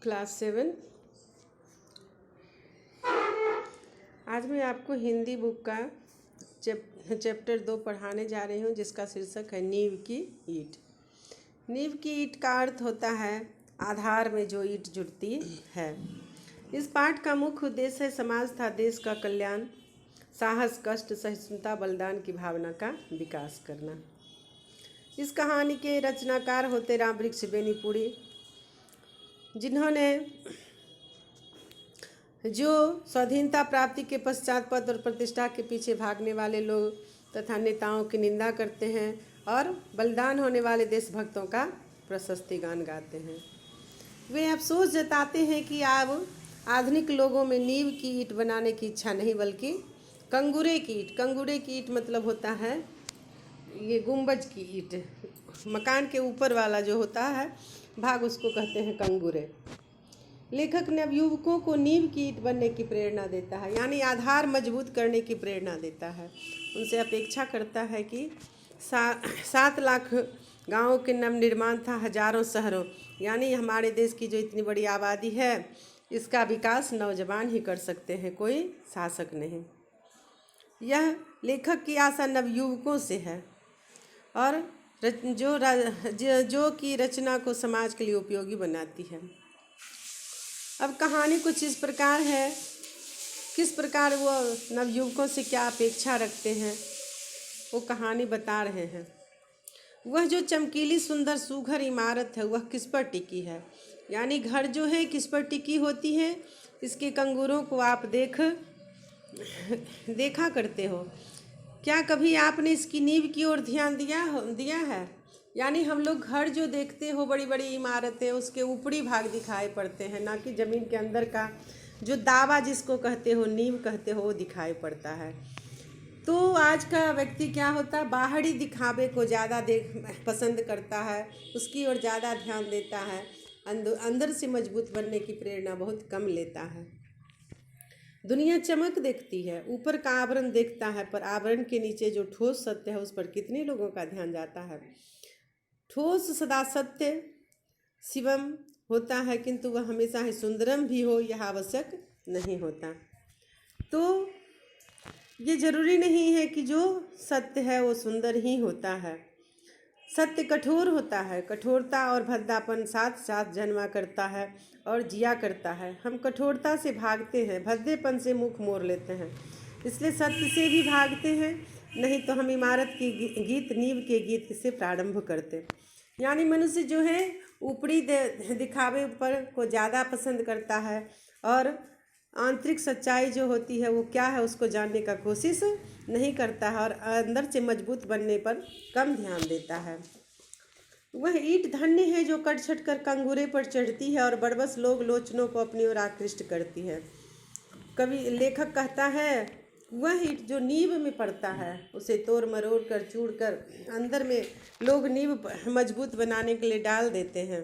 Class 7। आज मैं आपको हिंदी बुक का चैप्टर 2 पढ़ाने जा रही हूँ, जिसका शीर्षक है नींव की ईंट। नींव की ईंट का अर्थ होता है आधार में जो ईंट जुड़ती है। इस पाठ का मुख्य उद्देश्य है समाज तथा देश का कल्याण, साहस, कष्ट, सहिष्णुता, बलिदान की भावना का विकास करना। इस कहानी के रचनाकार होते रामवृक्ष बेनीपुरी, जिन्होंने जो स्वाधीनता प्राप्ति के पश्चात पद और प्रतिष्ठा के पीछे भागने वाले लोग तथा नेताओं की निंदा करते हैं और बलिदान होने वाले देशभक्तों का प्रशस्ति गान गाते हैं। वे अफसोस जताते हैं कि अब आधुनिक लोगों में नींव की ईंट बनाने की इच्छा नहीं, बल्कि कंगूरे की ईंट। कंगूरे की ईंट मतलब होता है ये गुंबज की ईंट, मकान के ऊपर वाला जो होता है भाग, उसको कहते हैं कंगूरे। लेखक नवयुवकों को नींव की ईंट बनने की प्रेरणा देता है, यानी आधार मजबूत करने की प्रेरणा देता है। उनसे अपेक्षा करता है कि 7 लाख गाँवों के नवनिर्माण था हजारों शहरों, यानी हमारे देश की जो इतनी बड़ी आबादी है, इसका विकास नौजवान ही कर सकते हैं, कोई शासक नहीं। यह लेखक की आशा नवयुवकों से है और जो कि रचना को समाज के लिए उपयोगी बनाती है। अब कहानी कुछ इस प्रकार है, किस प्रकार वो नवयुवकों से क्या अपेक्षा रखते हैं, वो कहानी बता रहे हैं। वह जो चमकीली सुंदर सुघर इमारत है, वह किस पर टिकी है, यानी घर जो है किस पर टिकी होती है। इसके कंगूरों को आप देखा करते हो क्या? कभी आपने इसकी नींव की ओर ध्यान दिया है? यानी हम लोग घर जो देखते हो, बड़ी बड़ी इमारतें, उसके ऊपरी भाग दिखाई पड़ते हैं, ना कि ज़मीन के अंदर का जो दावा जिसको कहते हो, नींव कहते हो, वो दिखाई पड़ता है। तो आज का व्यक्ति क्या होता है, बाहरी दिखावे को ज़्यादा पसंद करता है, उसकी ओर ज़्यादा ध्यान देता है, अंदर से मजबूत बनने की प्रेरणा बहुत कम लेता है। दुनिया चमक देखती है, ऊपर का आवरण देखता है, पर आवरण के नीचे जो ठोस सत्य है उस पर कितने लोगों का ध्यान जाता है। ठोस सदा सत्य शिवम होता है, किंतु वह हमेशा ही सुंदरम भी हो, यह आवश्यक नहीं होता। तो ये जरूरी नहीं है कि जो सत्य है वो सुंदर ही होता है। सत्य कठोर होता है, कठोरता और भद्दापन साथ साथ जन्मा करता है और जिया करता है। हम कठोरता से भागते हैं, भद्देपन से मुख मोड़ लेते हैं, इसलिए सत्य से भी भागते हैं। नहीं तो हम इमारत की गीत, नींव के गीत से प्रारंभ करते। यानी मनुष्य जो है ऊपरी दिखावे पर को ज़्यादा पसंद करता है और आंतरिक सच्चाई जो होती है वो क्या है उसको जानने का कोशिश नहीं करता है और अंदर से मजबूत बनने पर कम ध्यान देता है। वह ईंट धन्य है जो कट छट कर कंगूरे पर चढ़ती है और बड़बस लोग लोचनों को अपनी ओर आकृष्ट करती है। लेखक कहता है वह ईंट जो नींव में पड़ता है, उसे तोड़ मरोड़ कर चूड़ कर अंदर में लोग नींव मजबूत बनाने के लिए डाल देते हैं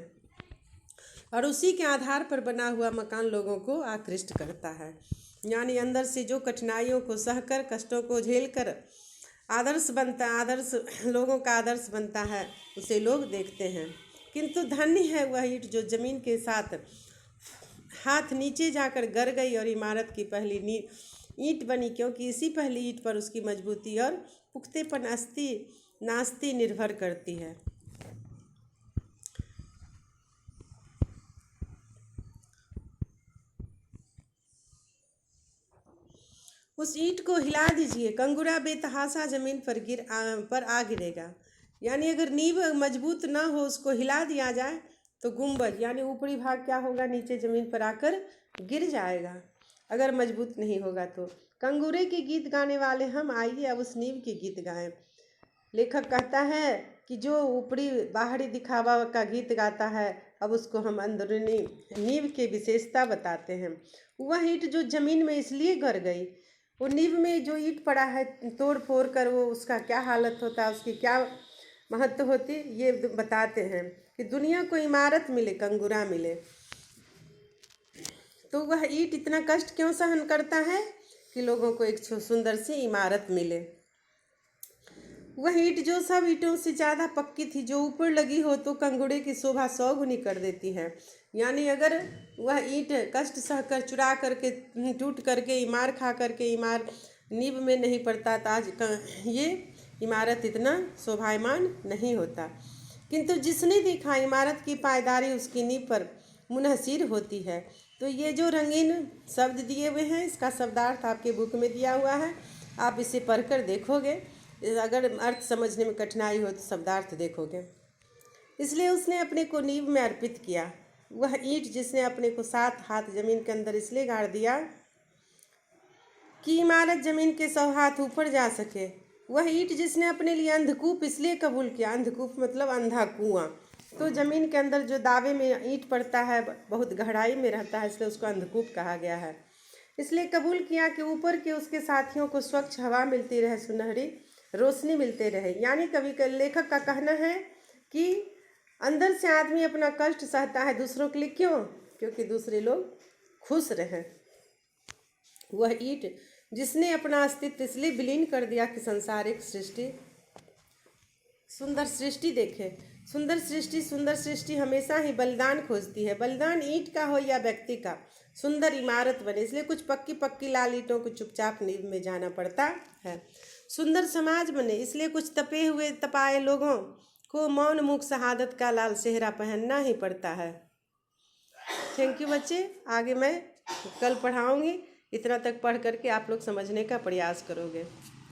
और उसी के आधार पर बना हुआ मकान लोगों को आकृष्ट करता है। यानी अंदर से जो कठिनाइयों को सहकर, कष्टों को झेलकर आदर्श लोगों का आदर्श बनता है, उसे लोग देखते हैं। किंतु धन्य है वह ईंट जो जमीन के साथ हाथ नीचे जाकर गर गई और इमारत की पहली ईंट बनी, क्योंकि इसी पहली ईंट पर उसकी मजबूती और पुख्तेपन नास्ती निर्भर करती है। उस ईंट को हिला दीजिए, कंगूरा बेतहाशा जमीन पर आ गिरेगा। यानी अगर नींव मजबूत ना हो, उसको हिला दिया जाए तो गुंबद यानी ऊपरी भाग क्या होगा, नीचे जमीन पर आकर गिर जाएगा, अगर मजबूत नहीं होगा तो। कंगूरे के गीत गाने वाले हम, आइए अब उस नींव के गीत गाएं। लेखक कहता है कि जो ऊपरी बाहरी दिखावा का गीत गाता है, अब उसको हम अंदरूनी नींव के विशेषता बताते हैं। वह ईंट जो जमीन में इसलिए गर गई, वो नींव में जो ईंट पड़ा है तोड़ फोड़ कर, वो उसका क्या हालत होता है, उसकी क्या महत्व होती, ये बताते हैं कि दुनिया को इमारत मिले, कंगूरा मिले, तो वह ईंट इतना कष्ट क्यों सहन करता है कि लोगों को एक सुंदर सी इमारत मिले। वह ईंट जो सब ईंटों से ज़्यादा पक्की थी, जो ऊपर लगी हो तो कंगुड़े की शोभा 100 गुनी कर देती है। यानी अगर वह ईंट कष्ट सहकर चुरा करके टूट करके इमार खा करके इमार नींव में नहीं पड़ता तो आज ये इमारत इतना शोभायमान नहीं होता। किंतु जिसने देखा इमारत की पायदारी उसकी नींव पर मुनहसिर होती है। तो ये जो रंगीन शब्द दिए हुए हैं, इसका शब्दार्थ आपके बुक में दिया हुआ है, आप इसे पढ़कर देखोगे। अगर अर्थ समझने में कठिनाई हो तो शब्दार्थ देखोगे। इसलिए उसने अपने को नींव में अर्पित किया। वह ईंट जिसने अपने को 7 हाथ जमीन के अंदर इसलिए गाड़ दिया कि इमारत जमीन के 100 हाथ ऊपर जा सके। वह ईंट जिसने अपने लिए अंधकूप इसलिए कबूल किया, अंधकूप मतलब अंधा कुआं। तो जमीन के अंदर जो दावे में ईंट पड़ता है बहुत गहराई में रहता है, इसलिए उसको अंधकूप कहा गया है। इसलिए कबूल किया कि ऊपर के उसके साथियों को स्वच्छ हवा मिलती रहे, सुनहरी रोशनी मिलते रहे। यानी कवि का लेखक का कहना है कि अंदर से आदमी अपना कष्ट सहता है दूसरों के लिए, क्यों? क्योंकि दूसरे लोग खुश रहें। वह ईंट जिसने अपना अस्तित्व इसलिए विलीन कर दिया कि संसार एक सुंदर सृष्टि देखे। सुंदर सृष्टि हमेशा ही बलिदान खोजती है। बलिदान ईंट का हो या व्यक्ति का, सुंदर इमारत बने इसलिए कुछ पक्की पक्की लाल ईंटों को चुपचाप नींव में जाना पड़ता है। सुंदर समाज बने इसलिए कुछ तपे हुए तपाए लोगों को मौन मुख शहादत का लाल सेहरा पहनना ही पड़ता है। थैंक यू बच्चे। आगे मैं कल पढ़ाऊँगी। इतना तक पढ़ करके आप लोग समझने का प्रयास करोगे।